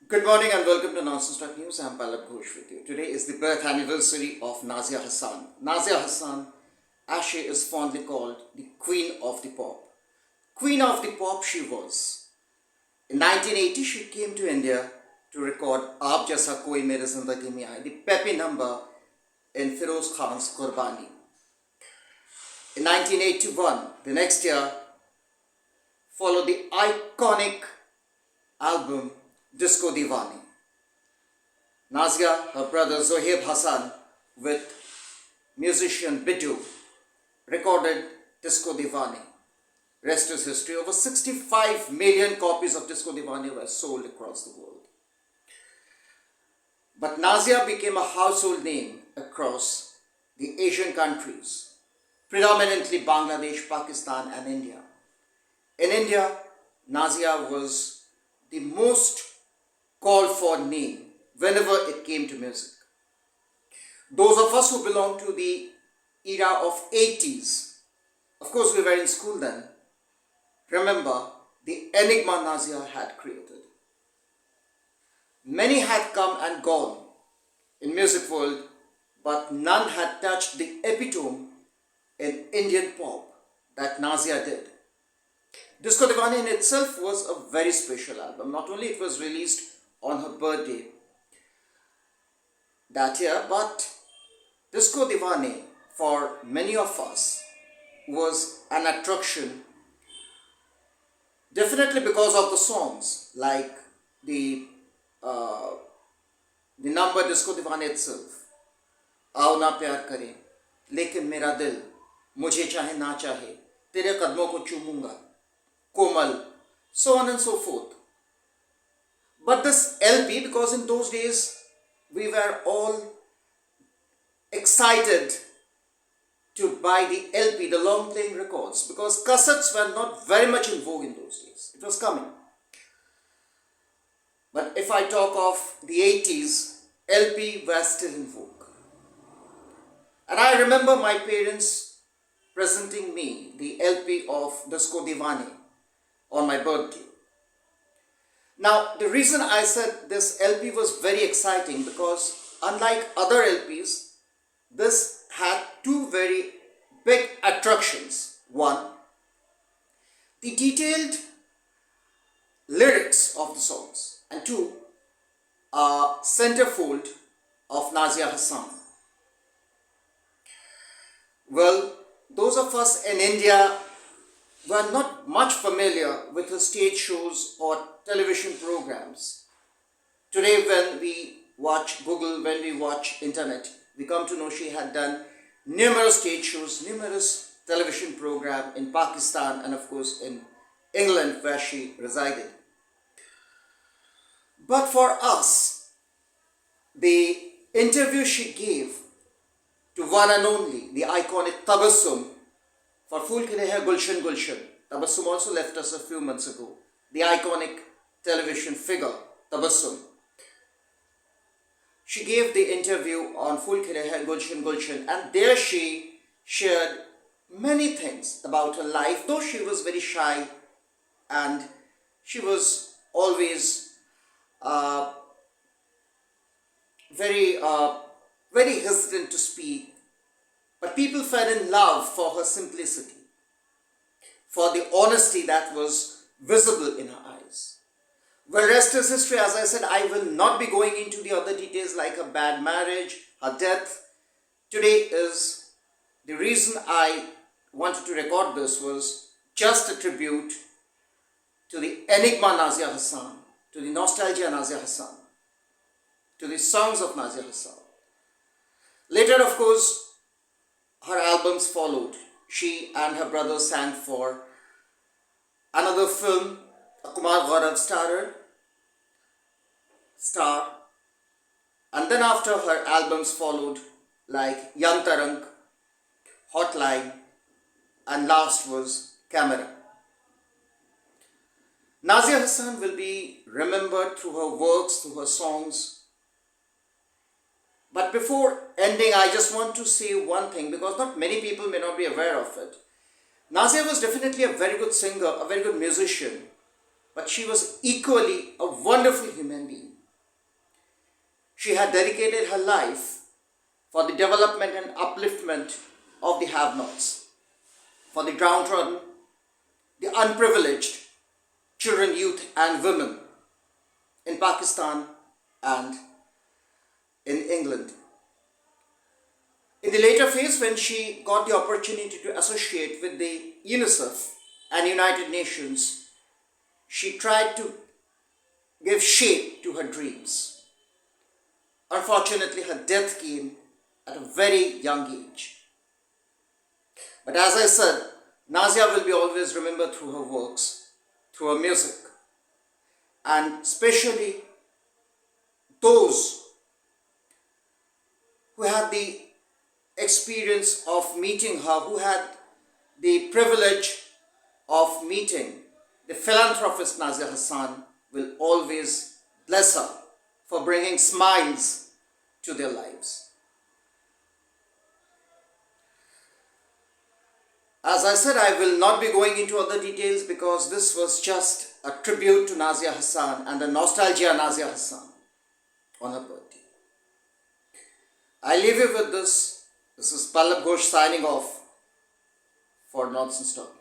Good morning and welcome to Nonsense News. I'm Palak Ghosh with you. Today is the birth anniversary of Nazia Hassan. Nazia Hassan, as she is fondly called, the Queen of the Pop. Queen of the Pop she was. In 1980, she came to India to record Aap Jaisa Koi Mere Zindagi Mein Aaye, the peppy number in Firoz Khan's Qurbani. In 1981, the next year, followed the iconic album Disco Deewane. Nazia, her brother Zohaib Hassan with musician Bidu recorded Disco Deewane. Rest is history. Over 65 million copies of Disco Deewane were sold across the world. But Nazia became a household name across the Asian countries, predominantly Bangladesh, Pakistan and India. In India, Nazia was the most called for name whenever it came to music. Those of us who belong to the era of 80s, of course we were in school then, remember the Enigma Nazia had created. Many had come and gone in music world, but none had touched the epitome in Indian pop that Nazia did. Disco Deewane in itself was a very special album. Not only it was released on her birthday that year, but Disco Deewane for many of us was an attraction, definitely because of the songs like the number Disco Deewane itself, आओ ना प्यार करें, लेकिन मेरा दिल मुझे चाहे ना चाहे, तेरे कदमों को चूमूंगा, कोमल, so on and so forth. But this LP, because in those days we were all excited to buy the LP, the long playing records, because cassettes were not very much in vogue in those days. It was coming. But if I talk of the 80s, LP were still in vogue. And I remember my parents presenting me the LP of Disco Deewane on my birthday. Now, the reason I said this LP was very exciting because unlike other LPs, this had two very big attractions. One, the detailed lyrics of the songs, and two, a centerfold of Nazia Hassan. Well, those of us in India were not much familiar with her stage shows or television programs. Today when we watch Google, when we watch internet, we come to know she had done numerous stage shows, numerous television programs in Pakistan and of course in England where she resided. But for us, the interview she gave to one and only, the iconic Tabassum, for Phool Khile Hai Gulshan Gulshan. Tabassum also left us a few months ago. The iconic television figure, Tabassum. She gave the interview on Phool Khile Hai Gulshan Gulshan, and there she shared many things about her life, though she was very shy and she was always very hesitant to speak. But people fell in love for her simplicity, for the honesty that was visible in her eyes. Well, rest is history. As I said, I will not be going into the other details like her bad marriage, her death. Today is the reason I wanted to record this was just a tribute to the Enigma Nazia Hassan, to the nostalgia Nazia Hassan, to the songs of Nazia Hassan. Later, of course, her albums followed. She and her brother sang for another film, a Kumar Gaurav star. And then after, her albums followed like Young Tarang, Hotline, and last was Camera. Nazia Hassan will be remembered through her works, through her songs. But before ending, I just want to say one thing, because not many people may not be aware of it. Nazia was definitely a very good singer, a very good musician, but she was equally a wonderful human being. she had dedicated her life for the development and upliftment of the have-nots, for the downtrodden, the unprivileged, children, youth and women in Pakistan and in England. In the later phase, when she got the opportunity to associate with the UNICEF and United Nations, she tried to give shape to her dreams. Unfortunately, her death came at a very young age. But as I said, Nazia will be always remembered through her works, through her music, and especially those who had the experience of meeting her, who had the privilege of meeting the philanthropist Nazia Hassan, will always bless her for bringing smiles to their lives. As I said, I will not be going into other details because this was just a tribute to Nazia Hassan and the nostalgia Nazia Hassan on her birthday. I leave you with this. This is Pallab Ghosh signing off for Nonsense Talk.